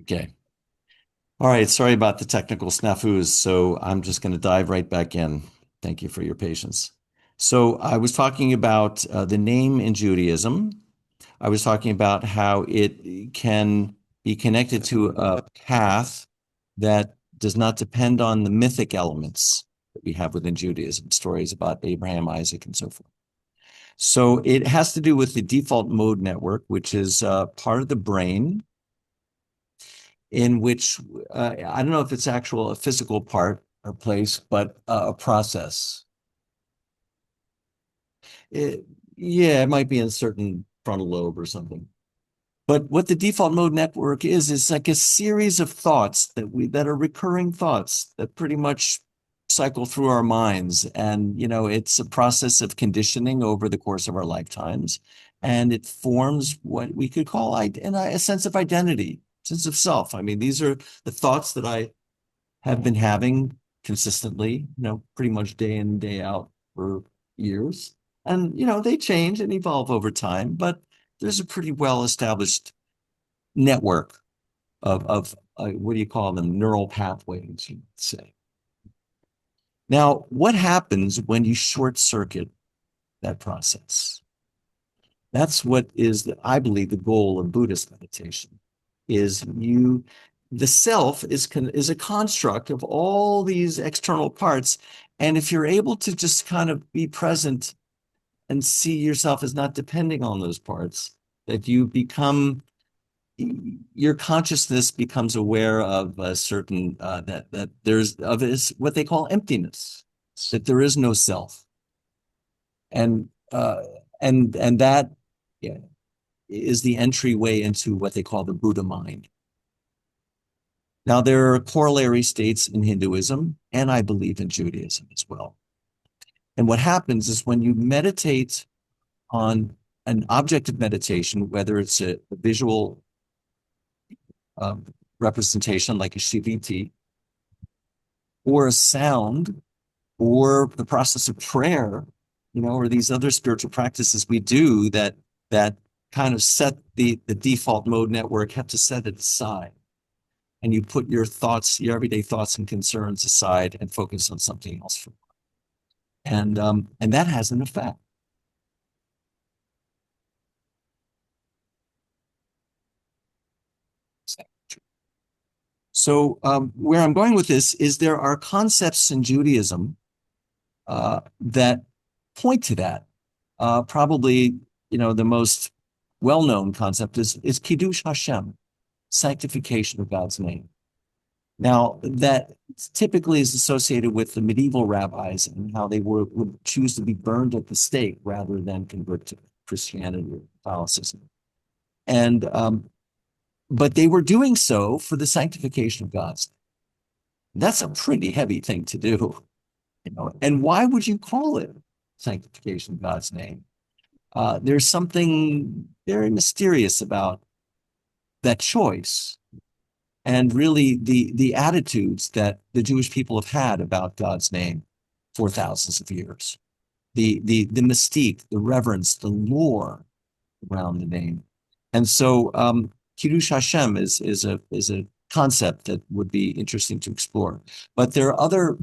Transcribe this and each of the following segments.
Okay. All right. Sorry about the technical snafus. So I'm just going to dive right back in. Thank you for your patience. So I was talking about the name in Judaism. I was talking about how it can be connected to a path that does not depend on the mythic elements that we have within Judaism, stories about Abraham, Isaac, and so forth. So it has to do with the default mode network, which is part of the brain in which I don't know if it's actual a physical part or place, but a process. Yeah, it might be in a certain frontal lobe or something. But what the default mode network is like a series of thoughts that are recurring thoughts that pretty much cycle through our minds. And, it's a process of conditioning over the course of our lifetimes. And it forms what we could call a sense of identity, sense of self. I mean, these are the thoughts that I have been having consistently, pretty much day in, day out for years. And, they change and evolve over time, but there's a pretty well-established network of what do you call them? Neural pathways, you would say. Now, what happens when you short circuit that process? That's what is, I believe, the goal of Buddhist meditation. The self is a construct of all these external parts, and if you're able to just kind of be present and see yourself as not depending on those parts, that your consciousness becomes aware of a certain that there's of is what they call emptiness, that there is no self, and uh, and that, yeah, is the entryway into what they call the Buddha mind. Now, there are corollary states in Hinduism, and I believe in Judaism as well. And what happens is when you meditate on an object of meditation, whether it's a visual representation like a Shiviti, or a sound, or the process of prayer, or these other spiritual practices we do that kind of set the default mode network, have to set it aside. And you put your thoughts, your everyday thoughts and concerns aside and focus on something else. And that has an effect. So where I'm going with this is there are concepts in Judaism that point to that. Probably, the most well-known concept is Kiddush Hashem, sanctification of God's name. Now, that typically is associated with the medieval rabbis and how they would choose to be burned at the stake rather than convert to Christianity or Catholicism. And but they were doing so for the sanctification of God's name. That's a pretty heavy thing to do, And why would you call it sanctification of God's name? There's something very mysterious about that choice, and really the attitudes that the Jewish people have had about God's name for thousands of years. The mystique, the reverence, the lore around the name. And so Kiddush Hashem is a concept that would be interesting to explore. But there are other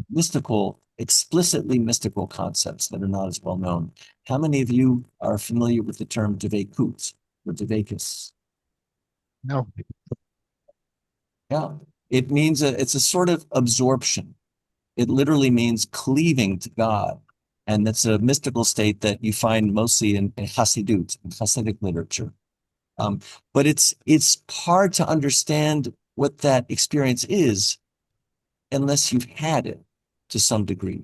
explicitly mystical concepts that are not as well known. How many of you are familiar with the term Devekut or Devekus? No. Yeah, it means it's a sort of absorption. It literally means cleaving to God. And that's a mystical state that you find mostly in Hasidut, in Hasidic literature. But it's hard to understand what that experience is unless you've had it to some degree.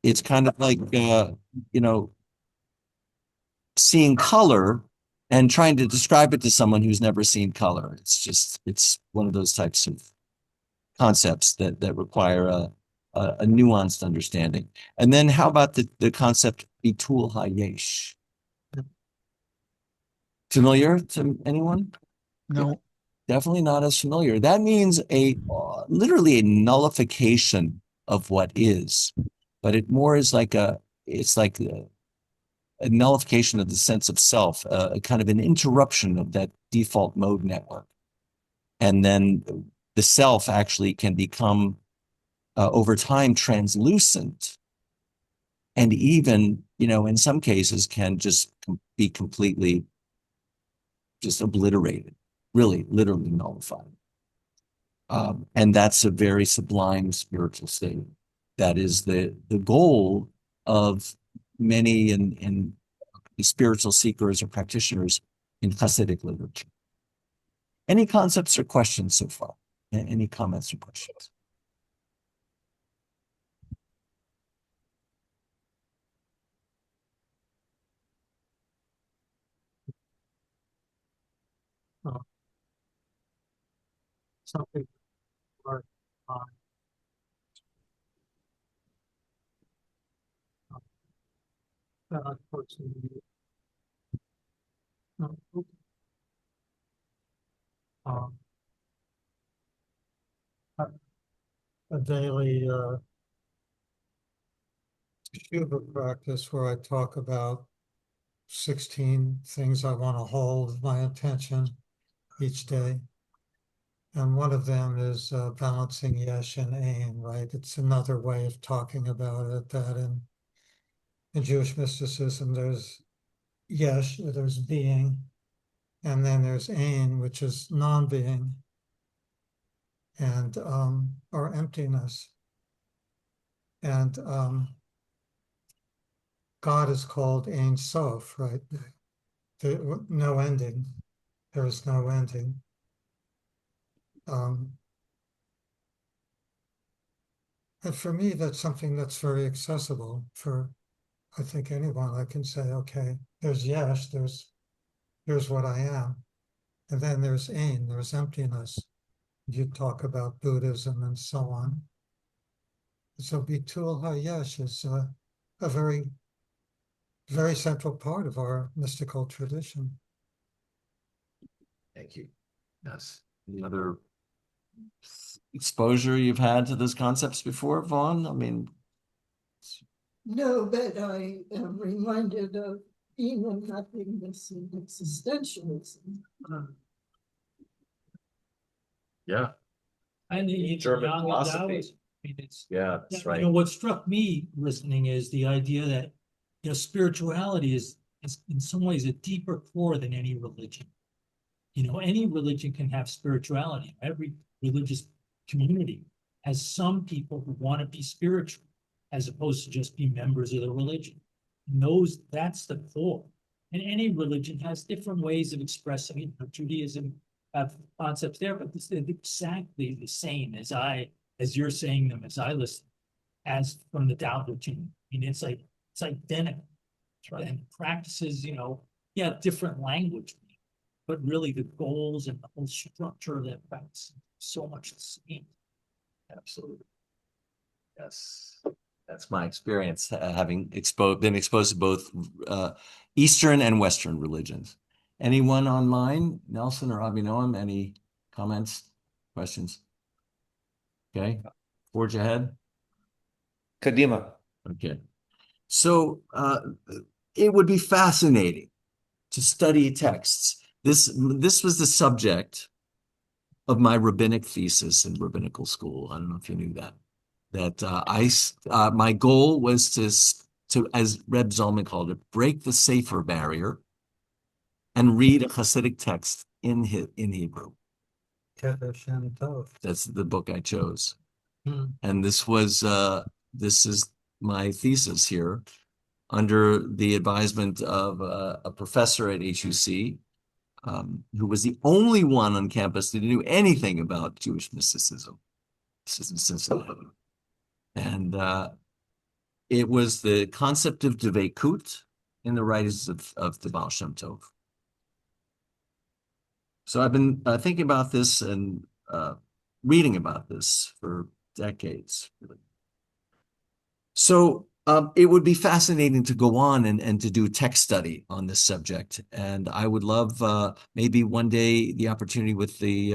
It's kind of like, seeing color and trying to describe it to someone who's never seen color. It's one of those types of concepts that require a nuanced understanding. And then how about the concept Bittul hayesh? Familiar to anyone? No. Definitely not as familiar. That means literally a nullification of what is, but it more is like it's like a nullification of the sense of self, a kind of an interruption of that default mode network. And then the self actually can become, over time, translucent, and even, in some cases can just be completely just obliterated, really, literally nullified. And that's a very sublime spiritual state. That is the goal of many in spiritual seekers or practitioners in Hasidic literature. Any concepts or questions so far? Any comments or questions? Something or that unfortunately um, a daily Shiva practice where I talk about 16 things I want to hold my attention each day. And one of them is balancing yesh and ain, right? It's another way of talking about it, that in Jewish mysticism, there's yesh, there's being, and then there's ain, which is non-being, and or emptiness. And God is called Ein Sof, right? No ending. There is no ending. And for me, that's something that's very accessible for, I think, anyone. I can say, okay, there's yesh, here's what I am. And then there's ain, there's emptiness. You talk about Buddhism and so on. So Bittul hayesh is a very, very central part of our mystical tradition. Thank you. Yes. Any other exposure you've had to those concepts before, Vaughn? I mean, no, but I am reminded of being and nothingness and existentialism. Yeah. And the German Yang philosophy. Taoism. I mean, it's, Yeah, that's right. what struck me listening is the idea that, spirituality is in some ways a deeper core than any religion. Any religion can have spirituality. Every religious community has some people who want to be spiritual as opposed to just be members of the religion. And that's the core. And any religion has different ways of expressing it. Judaism have concepts there, but they're exactly the same as you're saying them, as I listen, as from the Tao Te Ching. I mean, it's identical. Right. And practices, different language, but really the goals and the whole structure of that practice so much the same. Absolutely. Yes. That's my experience, having been exposed to both Eastern and Western religions. Anyone online, Nelson or Abinoam, any comments, questions? Okay, forge ahead. Kadima. Okay. So it would be fascinating to study texts. This was the subject of my rabbinic thesis in rabbinical school. I don't know if you knew that. My goal was to, as Reb Zalman called it, break the Sefer barrier and read a Hasidic text in Hebrew. That's the book I chose. And this is my thesis here, under the advisement of a professor at HUC, who was the only one on campus that knew anything about Jewish mysticism. This is in Cincinnati. And it was the concept of Devekut in the writings of the Baal Shem Tov. So I've been thinking about this and reading about this for decades, really. So it would be fascinating to go on and to do text study on this subject. And I would love maybe one day the opportunity with the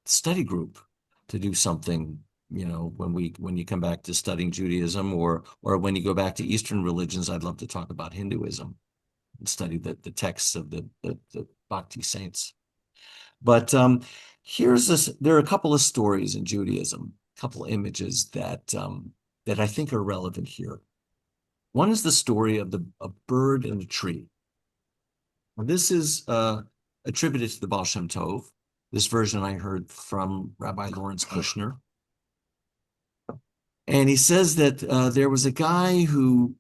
study group to do something, when you come back to studying Judaism, or when you go back to Eastern religions. I'd love to talk about Hinduism. and study the texts of the Bhakti saints. But here's this. There are a couple of stories in Judaism, a couple of images that that I think are relevant here. One is the story of a bird in a tree. Now, this is attributed to the Baal Shem Tov. This version I heard from Rabbi Lawrence Kushner. And he says that there was a guy who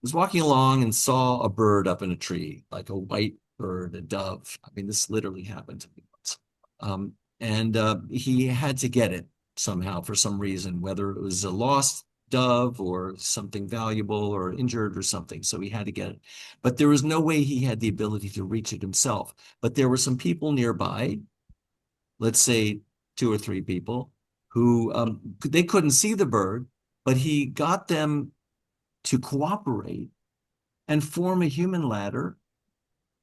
was walking along and saw a bird up in a tree, like a white bird, a dove. I mean, this literally happened to me once. And he had to get it somehow for some reason, whether it was a lost dove or something valuable or injured or something. So he had to get it. But there was no way he had the ability to reach it himself. But there were some people nearby, let's say 2 or 3 people, who they couldn't see the bird, but he got them to cooperate and form a human ladder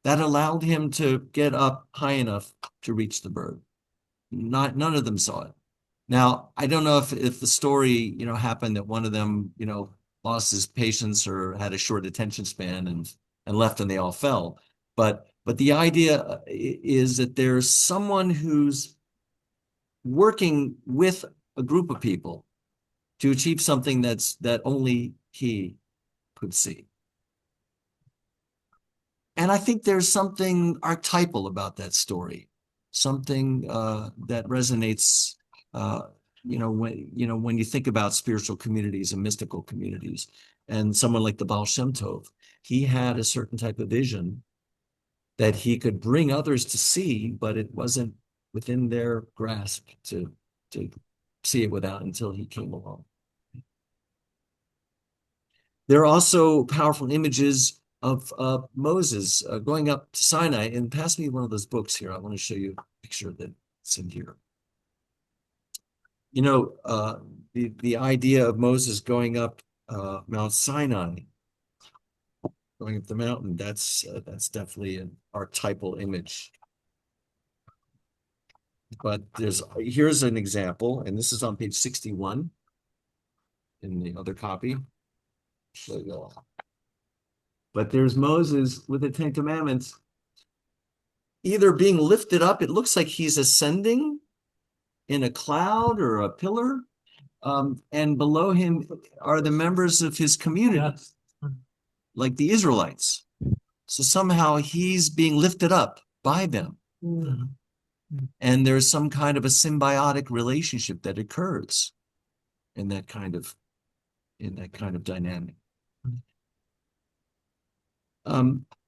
that allowed him to get up high enough to reach the bird. None of them saw it. Now, I don't know if the story, happened that one of them, lost his patience or had a short attention span and left and they all fell. But the idea is that there's someone who's working with a group of people to achieve something that only he could see. And I think there's something archetypal about that story, something that resonates. When you think about spiritual communities and mystical communities, and someone like the Baal Shem Tov, he had a certain type of vision that he could bring others to see, but it wasn't within their grasp to see it without until he came along. There are also powerful images of Moses going up to Sinai. And pass me one of those books here. I want to show you a picture that's in here. The idea of Moses going up Mount Sinai, going up the mountain, that's definitely an archetypal image. But here's an example, and this is on page 61 in the other copy. But there's Moses with the 10 Commandments, either being lifted up, it looks like he's ascending in a cloud or a pillar, and below him are the members of his community, like the Israelites. So somehow he's being lifted up by them. And there's some kind of a symbiotic relationship that occurs in that kind of dynamic.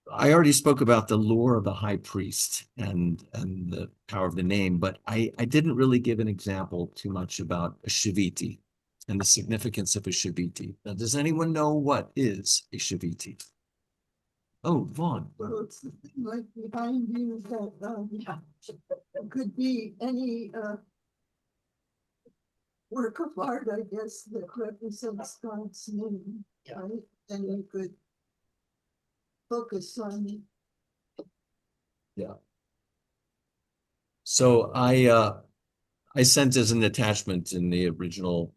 I already spoke about the lore of the high priest and the power of the name, but I didn't really give an example too much about a Shiviti and the significance of a Shiviti. Now, does anyone know what is a Shiviti? Oh, Vaughn. Well, it's the thing like behind you that it could be any work of art, I guess, that represents God's name, right? And you could focus on it. Yeah. So I sent as an attachment in the original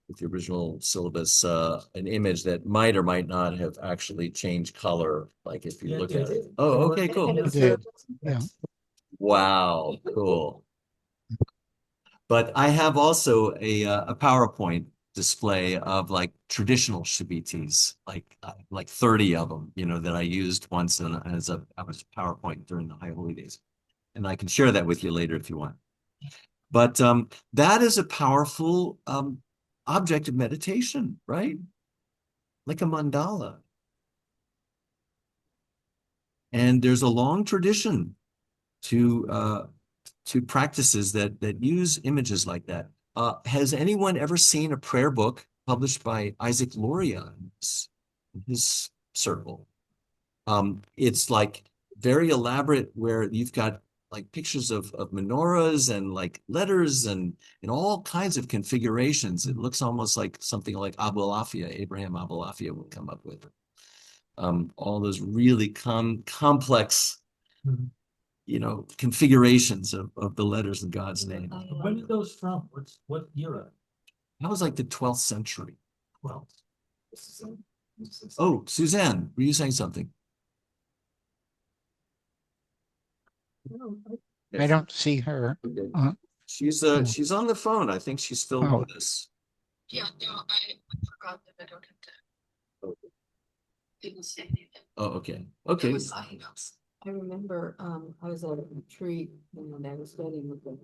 syllabus an image that might or might not have actually changed color. Like if you look at it. Oh, okay, cool. It did. Yeah. Wow, cool. But I have also a PowerPoint display of like traditional Shivitis, like 30 of them, that I used once as a PowerPoint during the High Holy Days. And I can share that with you later if you want. But that is a powerful object of meditation, right? Like a mandala. And there's a long tradition to practices that use images like that. Has anyone ever seen a prayer book published by Isaac Luria in his circle? It's like very elaborate, where you've got like pictures of menorahs and like letters and in all kinds of configurations. It looks almost like something like Abulafia, Abraham Abulafia would come up with. All those really complex configurations of the letters in God's name. When are those from? What era? That was like the 12th century. Well, Oh, Suzanne, were you saying something? No, I don't see her. Okay. Uh, She's on the phone. I think she's still Oh. with us. Yeah, no, I forgot that I don't have to. Didn't say anything. Oh, okay. Okay. I remember, I was at a retreat and I was studying with the.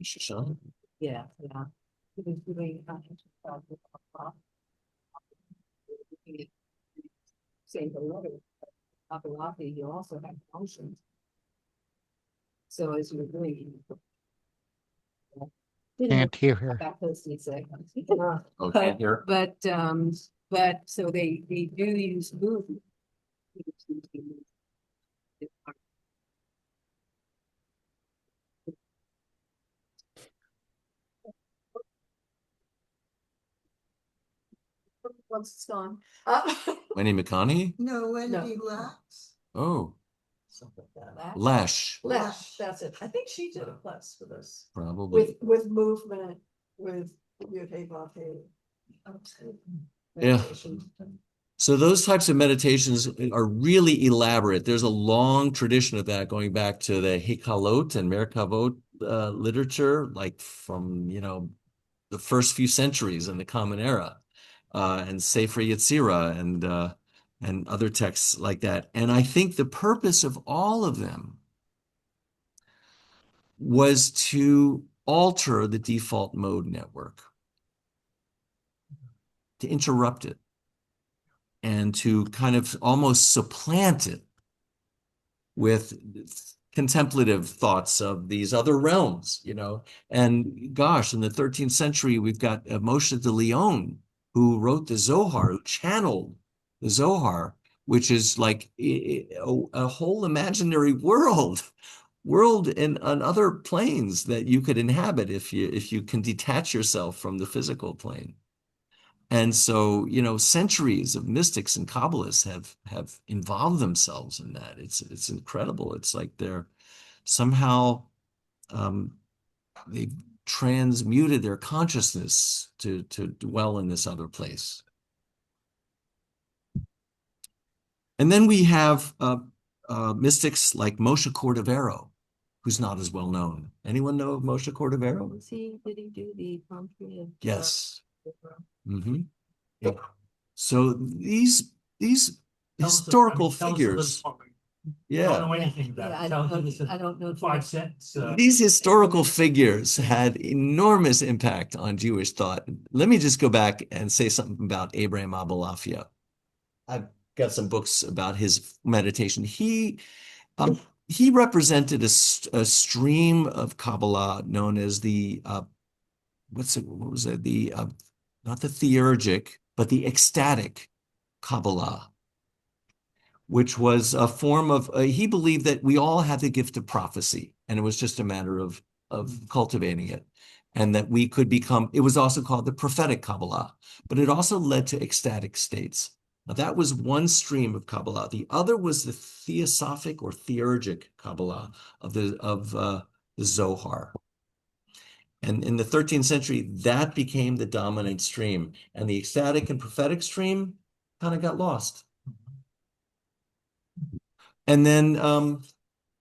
Shoshana? Yeah. He was doing. Saying the letter, Abulafia, you also have emotions. So as you're doing. Can't hear her. About those things, say. Okay, here. But so they do use movement. Once it's gone. Wendy McConaughey? No, Wendy Lax. Oh, Something like that. Lash, Lash, that's it. I think she did a class for this. probably. With movement, with your take off. Yeah. So those types of meditations are really elaborate. There's a long tradition of that going back to the Hikalot and Merkavot literature, like from, the first few centuries in the Common Era, and Sefer Yetzirah and other texts like that. And I think the purpose of all of them was to alter the default mode network, to interrupt it, and to kind of almost supplant it with contemplative thoughts of these other realms, And gosh, in the 13th century, we've got Moshe de Leon, who wrote the Zohar, who channeled the Zohar, which is like a whole imaginary world on other planes that you could inhabit if you can detach yourself from the physical plane. And so, centuries of mystics and Kabbalists have involved themselves in that. It's incredible. It's like they're somehow they've transmuted their consciousness to dwell in this other place. And then we have mystics like Moshe Cordevero, who's not as well known. Anyone know of Moshe Cordevero? Did he do the poetry of? Yes. Mm-hmm. Yeah. So these historical figures. I Yeah. don't know anything about it. I don't know. 5 cents. These historical figures had enormous impact on Jewish thought. Let me just go back and say something about Abraham Abulafia. I've got some books about his meditation. He represented a stream of Kabbalah known as the not the theurgic, but the ecstatic Kabbalah, which was a form of, he believed that we all had the gift of prophecy, and it was just a matter of cultivating it, and that we could become, it was also called the prophetic Kabbalah, but it also led to ecstatic states. Now that was one stream of Kabbalah. The other was the theosophic or theurgic Kabbalah of the Zohar. And in the 13th century, that became the dominant stream. And the ecstatic and prophetic stream kind of got lost. And then,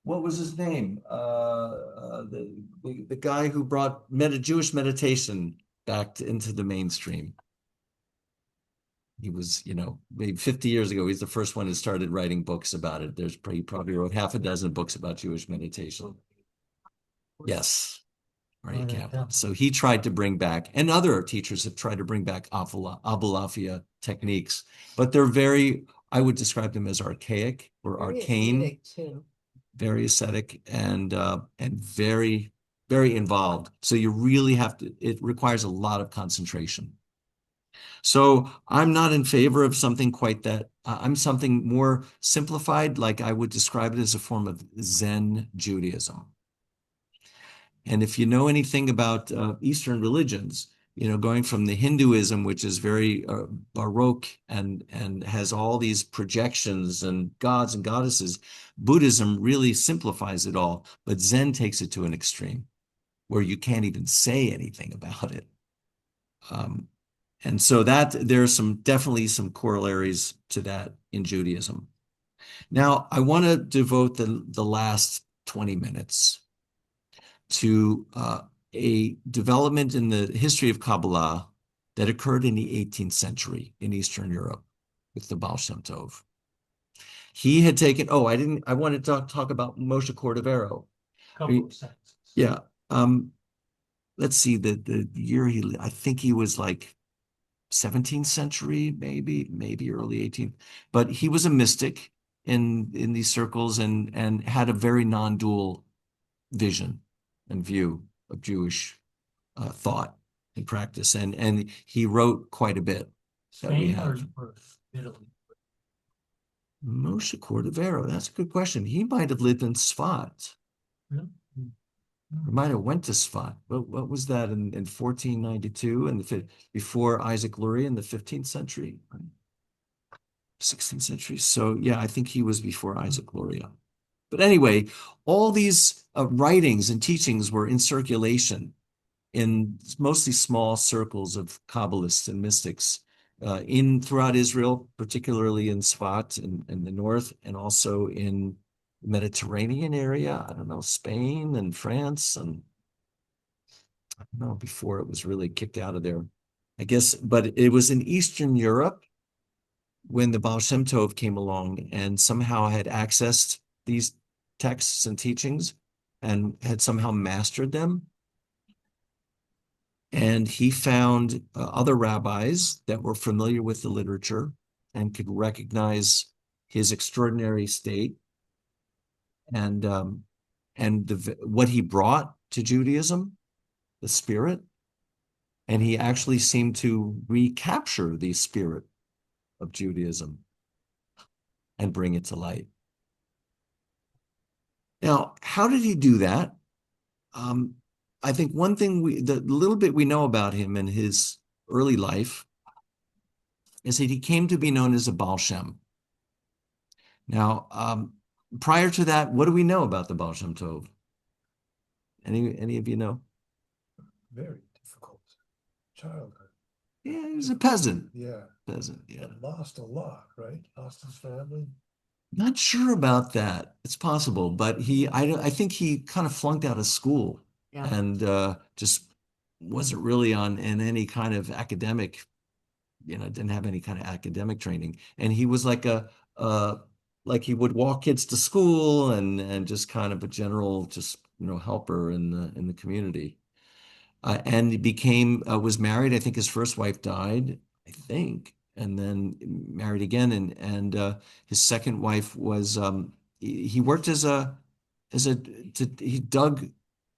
what was his name? The guy who brought Jewish meditation back into the mainstream. He was, maybe 50 years ago, he's the first one who started writing books about it. He probably wrote half a dozen books about Jewish meditation. Yes. Right, yeah. So he tried to bring back, and other teachers have tried to bring back Abulafia techniques, but they're I would describe them as archaic or arcane, very ascetic, and very, very involved. So you really it requires a lot of concentration. So I'm not in favor of something quite that, I'm something more simplified, like I would describe it as a form of Zen Judaism. And if you know anything about Eastern religions, going from the Hinduism, which is very Baroque and has all these projections and gods and goddesses, Buddhism really simplifies it all, but Zen takes it to an extreme where you can't even say anything about it. And so that there's definitely some corollaries to that in Judaism. Now, I want to devote the last 20 minutes to a development in the history of Kabbalah that occurred in the 18th century in Eastern Europe with the Baal Shem Tov. He had taken, I wanted to talk about Moshe Cordevero. Couple of sentences. Yeah. Let's see, the year I think he was like 17th century, maybe early 18th. But he was a mystic in these circles and had a very non-dual vision and view of Jewish thought and practice. And he wrote quite a bit that we Spain have. or Italy? Moshe Cordevero, that's a good question. He might have lived in Sfat. Yeah. Or might have went to Sfat. What was that in 1492 and before Isaac Luria in the 15th century, 16th century. So yeah, I think he was before Isaac Luria. But anyway, all these writings and teachings were in circulation in mostly small circles of Kabbalists and mystics throughout Israel, particularly in Sfat in the north, and also in the Mediterranean area. I don't know, Spain and France, and I don't know, before it was really kicked out of there, I guess. But it was in Eastern Europe when the Baal Shem Tov came along and somehow had accessed these texts and teachings and had somehow mastered them. And he found other rabbis that were familiar with the literature and could recognize his extraordinary state and what he brought to Judaism, the spirit. And he actually seemed to recapture the spirit of Judaism and bring it to light. Now, how did he do that? I think one thing the little bit we know about him in his early life is that he came to be known as a Baal Shem. Now, prior to that, what do we know about the Baal Shem Tov? Any of you know? Very difficult childhood. Yeah, he was a peasant. Yeah. Peasant, yeah. And lost a lot, right? Lost his family. Not sure about that. It's possible, but I think he kind of flunked out of school. Yeah. And just wasn't really in any kind of academic, didn't have any kind of academic training. And he was like like he would walk kids to school and just kind of a general helper in the community. And he was married. I think his first wife died, I think, and then married again. And his second wife was he worked he dug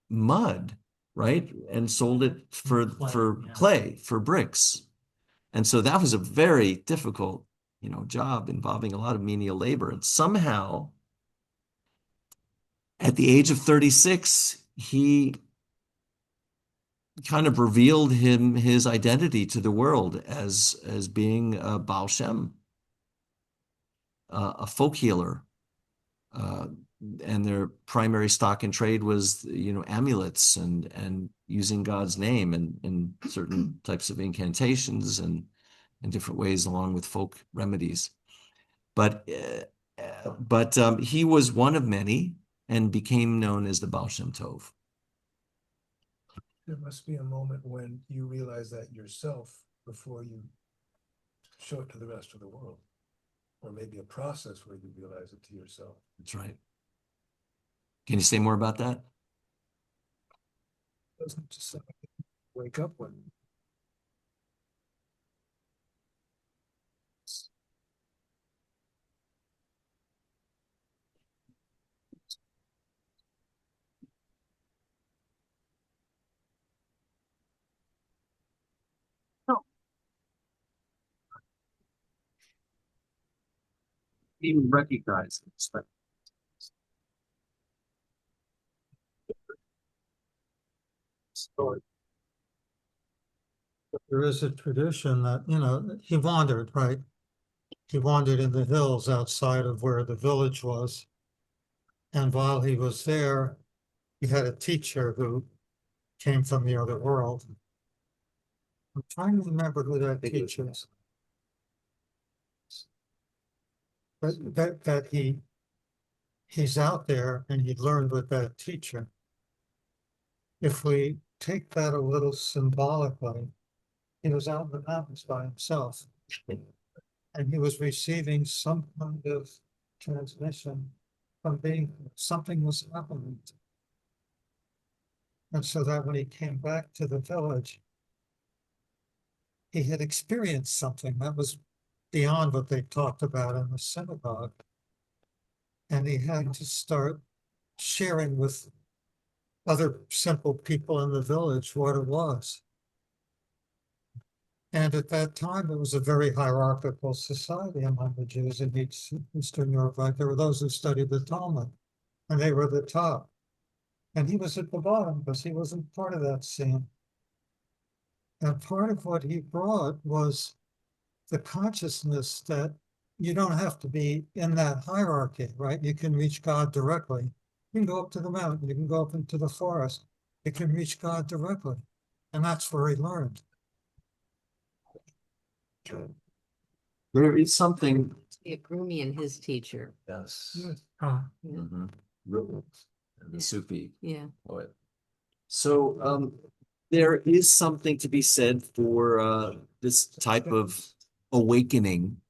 mud, right? And sold it for clay, for bricks. And so that was a very difficult, job involving a lot of menial labor. And somehow, at the age of 36, he kind of revealed his identity to the world as being a Baal Shem, a folk healer. And their primary stock in trade was, amulets and using God's name in certain types of incantations and in different ways, along with folk remedies. But he was one of many and became known as the Baal Shem Tov. There must be a moment when you realize that yourself before you show it to the rest of the world, or maybe a process where you realize it to yourself. That's right. Can you say more about that? It doesn't just wake up one. Even recognize it. There is a tradition that, he wandered, right? He wandered in the hills outside of where the village was. And while he was there, he had a teacher who came from the other world. I'm trying to remember who that think it was- teacher is. But that he's out there and he learned with that teacher. If we take that a little symbolically, he was out in the mountains by himself. And he was receiving some kind of transmission from being, something was happening. And so that when he came back to the village, he had experienced something that was beyond what they talked about in the synagogue. And he had to start sharing with other simple people in the village what it was. And at that time, it was a very hierarchical society among the Jews in Eastern Europe. Like there were those who studied the Talmud, and they were at the top. And he was at the bottom because he wasn't part of that scene. And part of what he brought was the consciousness that you don't have to be in that hierarchy, right? You can reach God directly. You can go up to the mountain, you can go up into the forest, you can reach God directly. And that's where he learned. There is something. Grumi and his teacher. Yes. Huh. Yeah. Mhm. The Sufi Yeah. poet. So there is something to be said for this type of awakening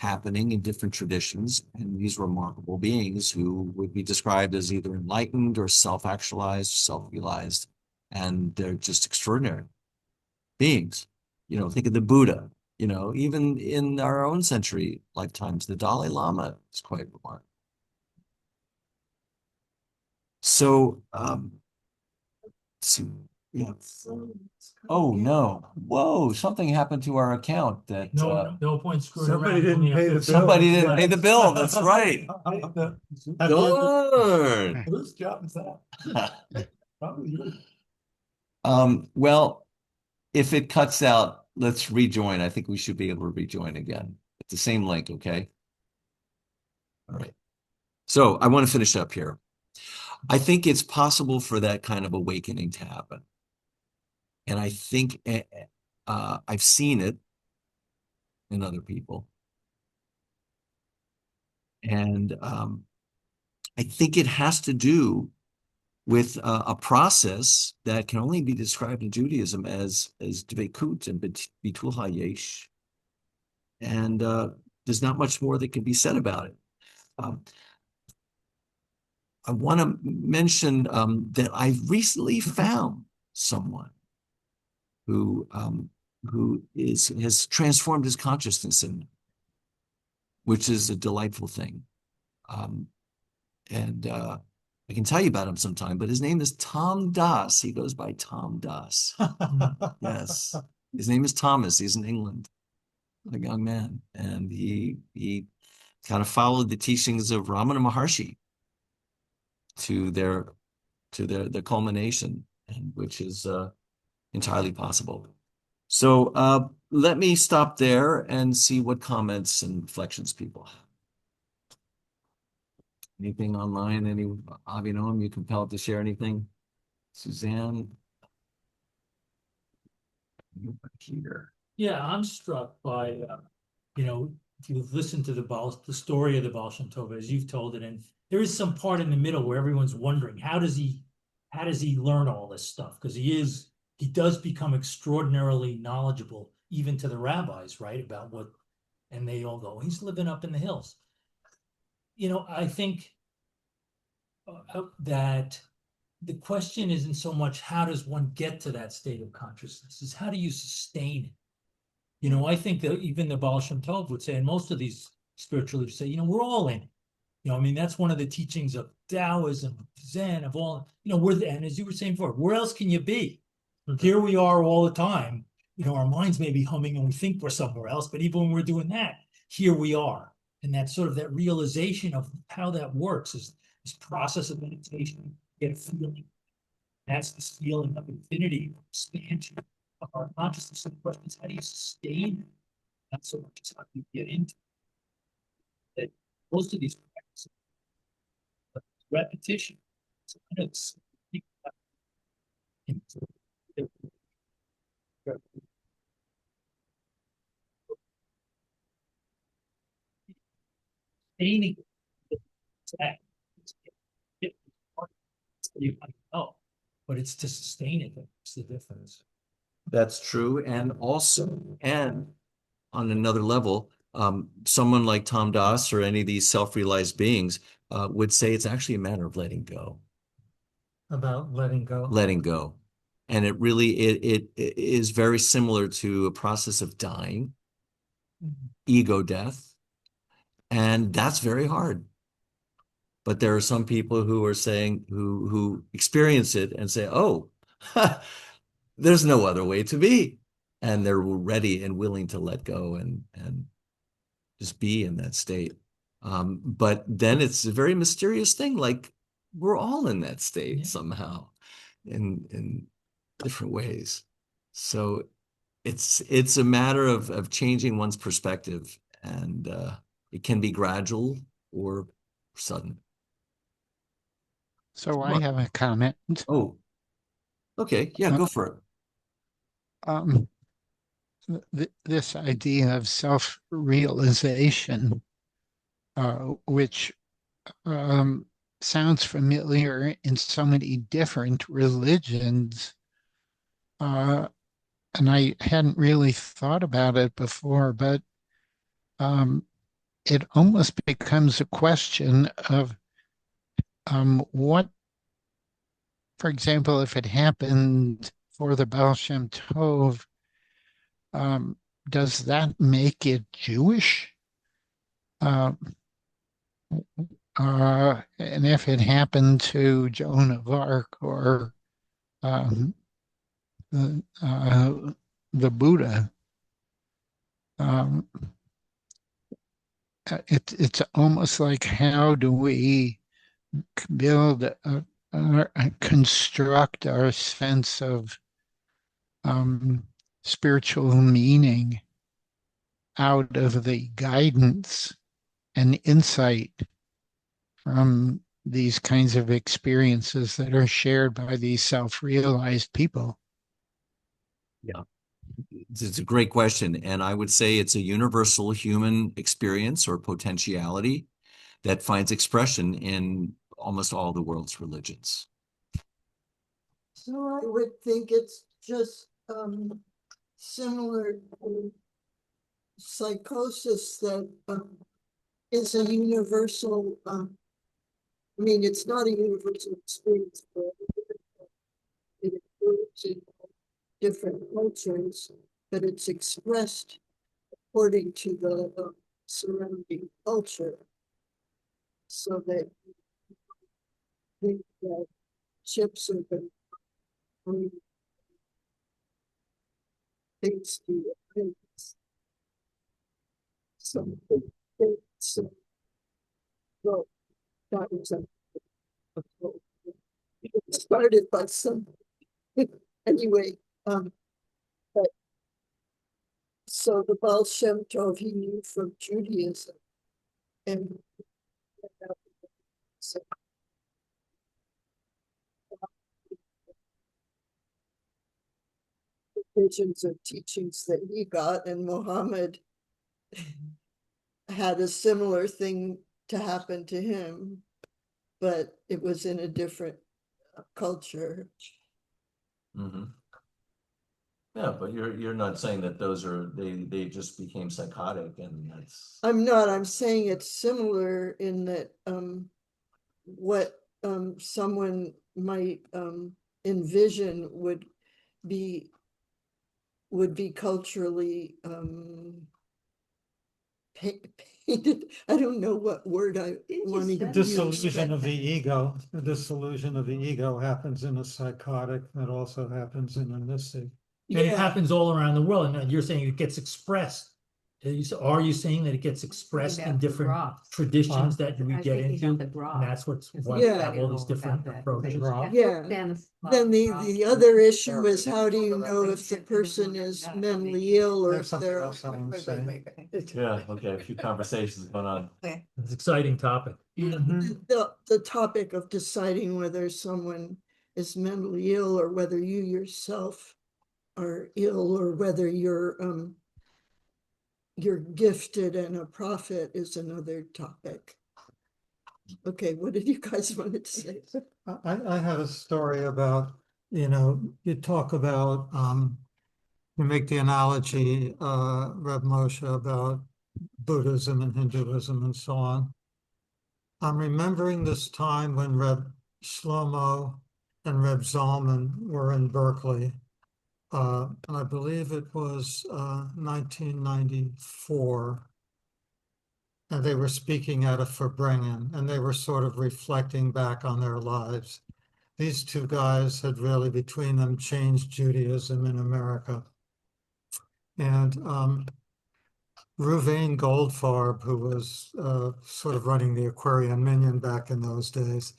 happening in different traditions, and these remarkable beings who would be described as either enlightened or self-actualized, self-realized, and they're just extraordinary beings. You know, think of the Buddha. You know, even in our own century lifetimes, the Dalai Lama is quite remarkable. So, let's see. Yeah. Oh no! Whoa! Something happened to our account that No point screwing Somebody around. didn't pay the bill. somebody didn't pay the bill. That's right. At the end Darn. Whose job is that? Probably yours. Well, if it cuts out, let's rejoin. I think we should be able to rejoin again at the same link, okay? All right. So I want to finish up here. I think it's possible for that kind of awakening to happen. And I think I've seen it in other people. And I think it has to do with a process that can only be described in Judaism as Devekut and Bittul hayesh. And there's not much more that can be said about it. I want to mention that I recently found someone who has transformed his consciousness, which is a delightful thing. And I can tell you about him sometime, but his name is Tom Das. He goes by Tom Das. Yes. His name is Thomas. He's in England, a young man. And he kind of followed the teachings of Ramana Maharshi to their culmination, and which is entirely possible. So let me stop there and see what comments and reflections people have. Anything online? Any Avinoam you compelled to share anything? Suzanne? Here. Yeah, I'm struck by, if you listen to the story of the Baal Shem Tov as you've told it, and there is some part in the middle where everyone's wondering, how does he learn all this stuff? Because he does become extraordinarily knowledgeable, even to the rabbis, right? About what, and they all go, he's living up in the hills. I think that the question isn't so much how does one get to that state of consciousness, is how do you sustain it? I think that even the Baal Shem Tov would say, and most of these spiritualists say, we're all in it. That's one of the teachings of Taoism, Zen, of all, and as you were saying before, where else can you be? Here we are all the time. Our minds may be humming and we think we're somewhere else, but even when we're doing that, here we are. And that's sort of that realization of how that works is this process of meditation, get a feeling. That's this feeling of infinity, expansion of our consciousness. So the question is, how do you sustain it? Not so much as how do you get into it. That most of these practices, repetition. So sustaining. Oh, but it's to sustain it. That's the difference. That's true. And also, and on another level, someone like Tom Dass or any of these self-realized beings would say it's actually a matter of letting go. About letting go. Letting go. And it really, it is very similar to a process of dying, ego death. And that's very hard. But there are some people who are saying, who experience it and say, oh, there's no other way to be. And they're ready and willing to let go and just be in that state. But then it's a very mysterious thing, like we're all in that state somehow in different ways. So it's a matter of changing one's perspective, and it can be gradual or sudden. So I have a comment. Oh, okay. Yeah, go for it. This idea of self-realization, which sounds familiar in so many different religions, and I hadn't really thought about it before, but it almost becomes a question of what, for example, if it happened for the Baal Shem Tov, does that make it Jewish? And if it happened to Joan of Arc or the Buddha, it's almost like, how do we build construct our sense of spiritual meaning out of the guidance and insight from these kinds of experiences that are shared by these self-realized people? Yeah, it's a great question. And I would say it's a universal human experience or potentiality that finds expression in almost all the world's religions. So I would think it's just similar to psychosis that is a universal, I mean, it's not a universal experience, but it occurs in different cultures, but it's expressed according to the surrounding culture. So that think that chips are the things to things. So well, that was it started by some anyway. But so the Baal Shem Tov he knew from Judaism, and so visions of teachings that he got, and Muhammad had a similar thing to happen to him, but it was in a different culture. Mm-hmm. Yeah, but you're not saying that those are they just became psychotic, and that's I'm saying it's similar in that what someone might envision would be culturally painted. I don't know what word I want to The use. dissolution of the ego. The dissolution of the ego happens in a psychotic, that also happens in a mystic. And it happens all around the world, and you're saying it gets expressed. Are you saying that it gets expressed in different traditions that we get into? And that's what's why we have all these different approaches. Yeah. Then the other issue is, how do you know if the person is mentally ill or if they're yeah. Okay, a few conversations going on. It's an exciting topic. the topic of deciding whether someone is mentally ill or whether you yourself are ill or whether you're you're gifted and a prophet is another topic. Okay, what did you guys want to say? I had a story about, you talk about, you make the analogy, Reb Moshe, about Buddhism and Hinduism and so on. I'm remembering this time when Reb Shlomo and Reb Zalman were in Berkeley. And I believe it was 1994. And they were speaking at a Farbrengen, and they were sort of reflecting back on their lives. These two guys had really, between them, changed Judaism in America. And Ruvain Goldfarb, who was sort of running the Aquarian Minyan back in those days,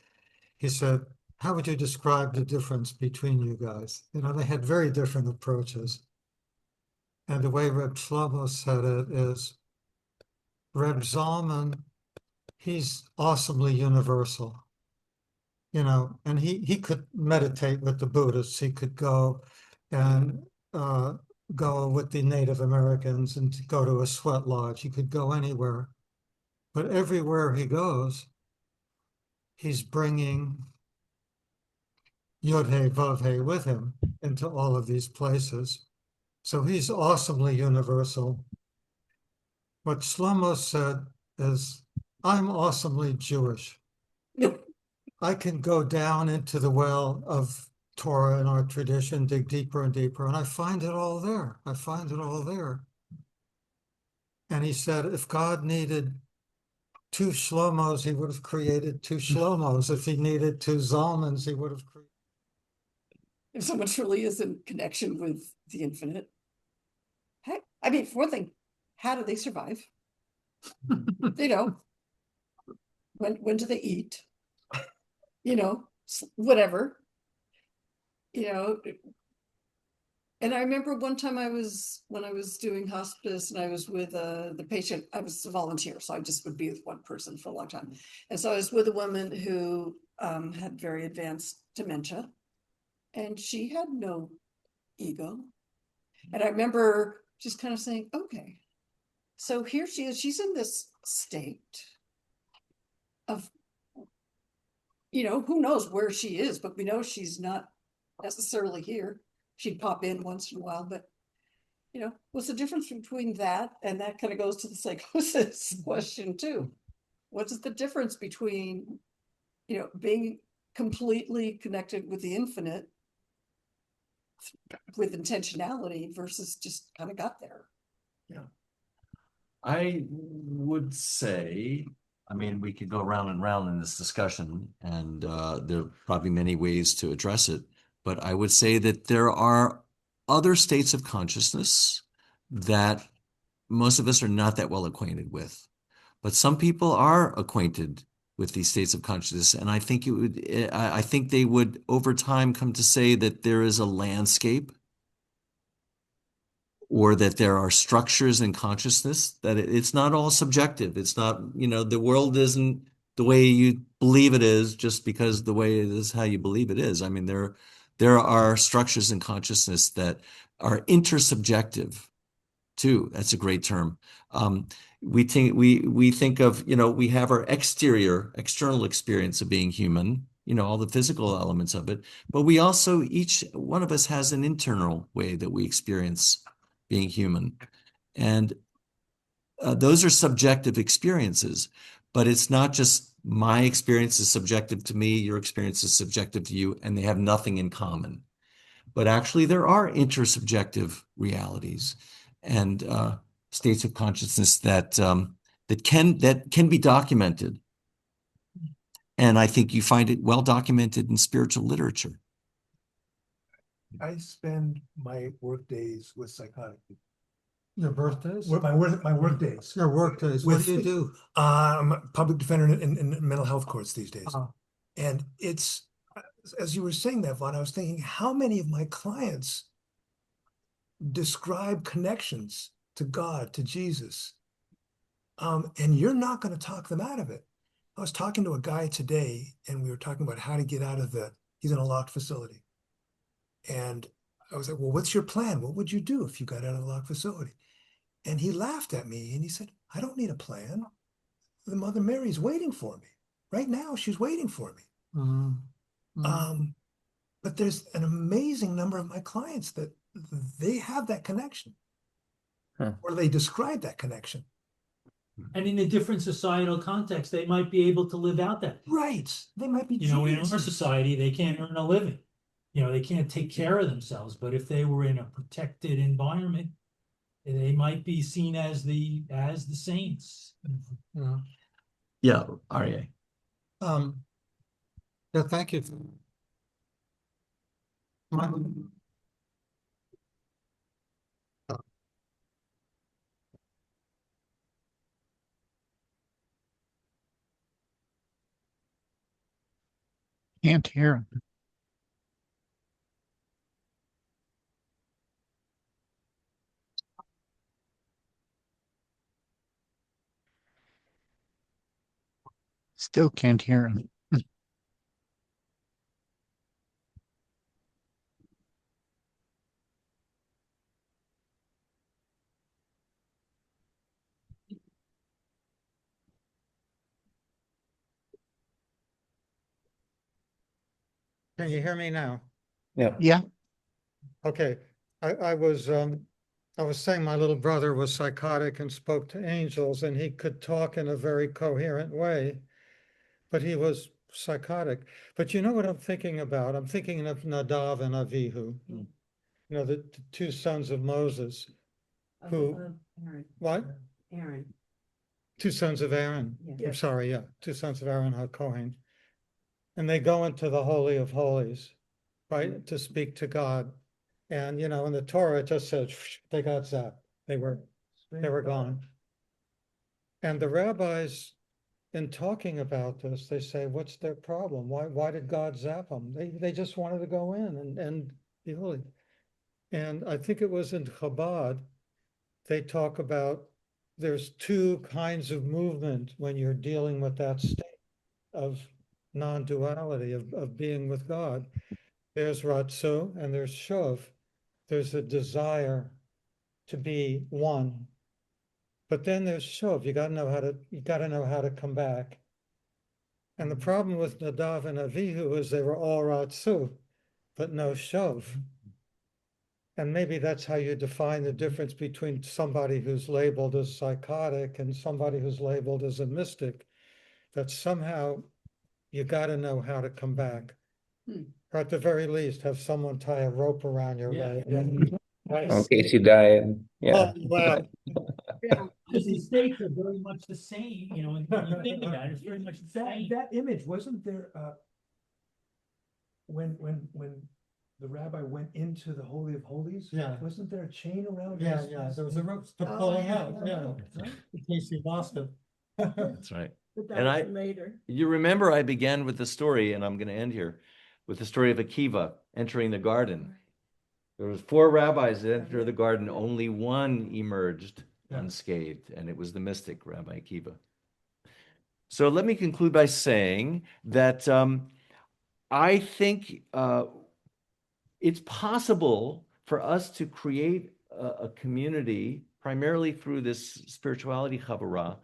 he said, how would you describe the difference between you guys? They had very different approaches. And the way Reb Shlomo said it is, Reb Zalman, he's awesomely universal, and he could meditate with the Buddhists. He could go and go with the Native Americans and go to a sweat lodge. He could go anywhere. But everywhere he goes, he's bringing Yod-Heh, Vav-Heh with him into all of these places. So he's awesomely universal. What Shlomo said is, I'm awesomely Jewish. I can go down into the well of Torah in our tradition, dig deeper and deeper, and I find it all there. I find it all there. And he said, if God needed two Shlomos, he would have created two Shlomos. If he needed two Zalmans, he would have created. If someone truly is in connection with the infinite, heck, I mean, for one thing, how do they survive? When do they eat? Whatever. And I remember one time when I was doing hospice and I was with the patient, I was a volunteer, so I just would be with one person for a long time. And so I was with a woman who had very advanced dementia, and she had no ego. And I remember just kind of saying, okay, so here she is, she's in this state of, who knows where she is, but we know she's not necessarily here. She'd pop in once in a while, but what's the difference between that? And that kind of goes to the psychosis question too. What is the difference between, being completely connected with the infinite with intentionality versus just kind of got there? Yeah. I would say, we could go round and round in this discussion, and there are probably many ways to address it. But I would say that there are other states of consciousness that most of us are not that well acquainted with. But some people are acquainted with these states of consciousness. And I think I think they would over time come to say that there is a landscape, or that there are structures in consciousness, that it's not all subjective. It's not, the world isn't the way you believe it is just because the way it is how you believe it is. There are structures in consciousness that are intersubjective too. That's a great term. We think of, we have our external experience of being human, all the physical elements of it, but we also, each one of us has an internal way that we experience being human. And those are subjective experiences, but it's not just my experience is subjective to me, your experience is subjective to you, and they have nothing in common. But actually there are intersubjective realities and states of consciousness that can be documented. And I think you find it well documented in spiritual literature. I spend my work days with psychotic people. Your birthdays? My work days. Your work days. What do you do? I'm a public defender in mental health courts these days. And it's, as you were saying that, Vaughn, I was thinking, how many of my clients describe connections to God, to Jesus, and you're not going to talk them out of it. I was talking to a guy today, and we were talking about how to get out of he's in a locked facility. And I was like, well, what's your plan? What would you do if you got out of the locked facility? And he laughed at me and he said, I don't need a plan. The Mother Mary's waiting for me. Right now, she's waiting for me. But there's an amazing number of my clients that they have that connection. Or they describe that connection. And in a different societal context, they might be able to live out that. Right. They might be in our geniuses. society, they can't earn a living. They can't take care of themselves. But if they were in a protected environment, they might be seen as the saints. Yeah, RA. Yeah, thank you. Can't hear him. Still can't hear him. Can you hear me now? Yeah. Yeah. Okay, I was saying my little brother was psychotic and spoke to angels, and he could talk in a very coherent way, but he was psychotic. But you know what I'm thinking about? I'm thinking of Nadav and Avihu, the two sons of Moses. Aaron. What? Aaron. Two sons of Aaron. Yeah. I'm sorry, yeah, two sons of Aaron HaKohen. And they go into the Holy of Holies, right, to speak to God. And, in the Torah, it just says they got zapped. They were gone. And the rabbis, in talking about this, they say, what's their problem? Why did God zap them? They just wanted to go in and be holy. And I think it was in Chabad, they talk about there's two kinds of movement when you're dealing with that state of non-duality, of being with God. There's Ratzu and there's Shuv. There's a desire to be one. But then there's Shuv. You gotta know how to come back. And the problem with Nadav and Avihu is they were all Ratzu, but no Shuv. And maybe that's how you define the difference between somebody who's labeled as psychotic and somebody who's labeled as a mystic, that somehow you got to know how to come back. Or at the very least, have someone tie a rope around your leg. In case you die. Yeah. Oh, wow. Because the states are very much the same, and when you think about it, it's very much the same. That image, wasn't there, when the rabbi went into the Holy of Holies? Yeah. Wasn't there a chain around? Yeah, his- yeah, there was a rope to Oh, pull him yeah, out, yeah. yeah, in case you lost him. That's right. But And that was later. You remember I began with the story, and I'm going to end here with the story of Akiva entering the garden. There was 4 rabbis that entered the garden. Only one emerged unscathed, and it was the mystic, Rabbi Akiva. So let me conclude by saying that I think it's possible for us to create a community, primarily through this spirituality chavurah,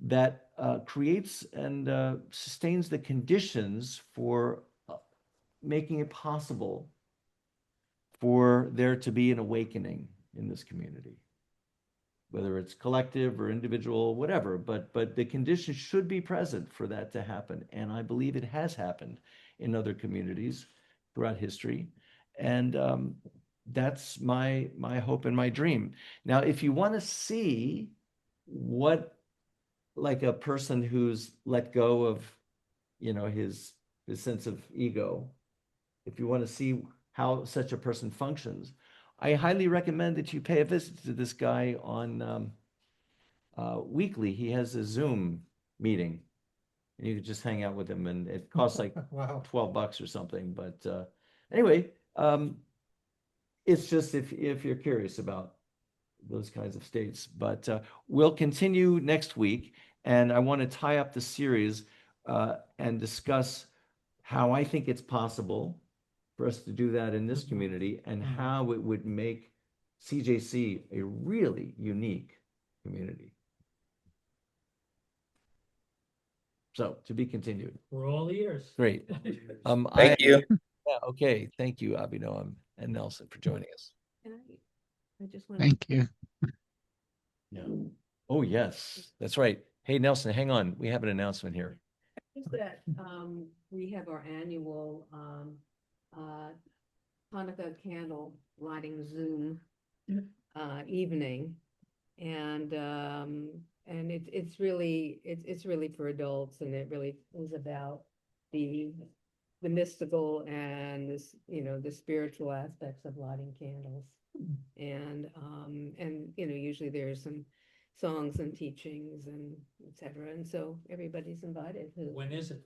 that creates and sustains the conditions for making it possible for there to be an awakening in this community, whether it's collective or individual, whatever, but the conditions should be present for that to happen. And I believe it has happened in other communities throughout history. And that's my hope and my dream. Now, if you want to see what, like a person who's let go of, his sense of ego, if you want to see how such a person functions, I highly recommend that you pay a visit to this guy on weekly. He has a Zoom meeting, and you can just hang out with him, and it costs like Wow. $12 or something. But anyway, it's just if you're curious about those kinds of states. But we'll continue next week, and I want to tie up the series and discuss how I think it's possible for us to do that in this community, and how it would make CJC a really unique community. So to be continued. We're all ears. Great. Thank you. Yeah, okay. Thank you, Abhinoam and Nelson, for joining us. And I just want Thank you. Yeah. Oh, yes, that's right. Hey, Nelson, hang on. We have an announcement here. is that we have our annual Hanukkah candle lighting Zoom evening. And it's really for adults, and it really is about the mystical and this, the spiritual aspects of lighting candles. And usually there's some songs and teachings and etc. And so everybody's invited. When is it?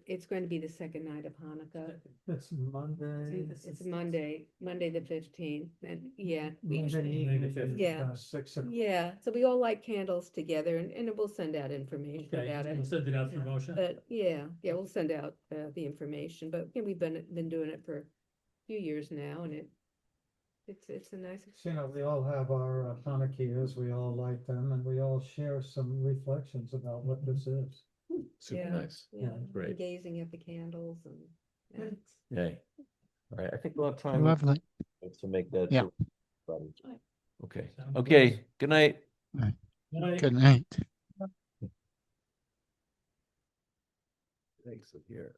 It's going to be the second night of Hanukkah. It's Monday. It's Monday the 15th, and yeah, Yeah. yeah. So we all light candles together, and we'll send out information Okay, about we'll it. send it out for motion. But yeah, we'll send out the information. But we've been doing it for a few years now, and it's a nice. We all have our Hanukkahs, we all light them, and we all share some reflections about what this is. Super Yeah, nice. Yeah, Great. gazing at the candles and. it's- Yay. All right. I think we'll have time Lovely. to make that. Yeah. Okay. Sounds Okay. Good night. Good night. Thanks. Here.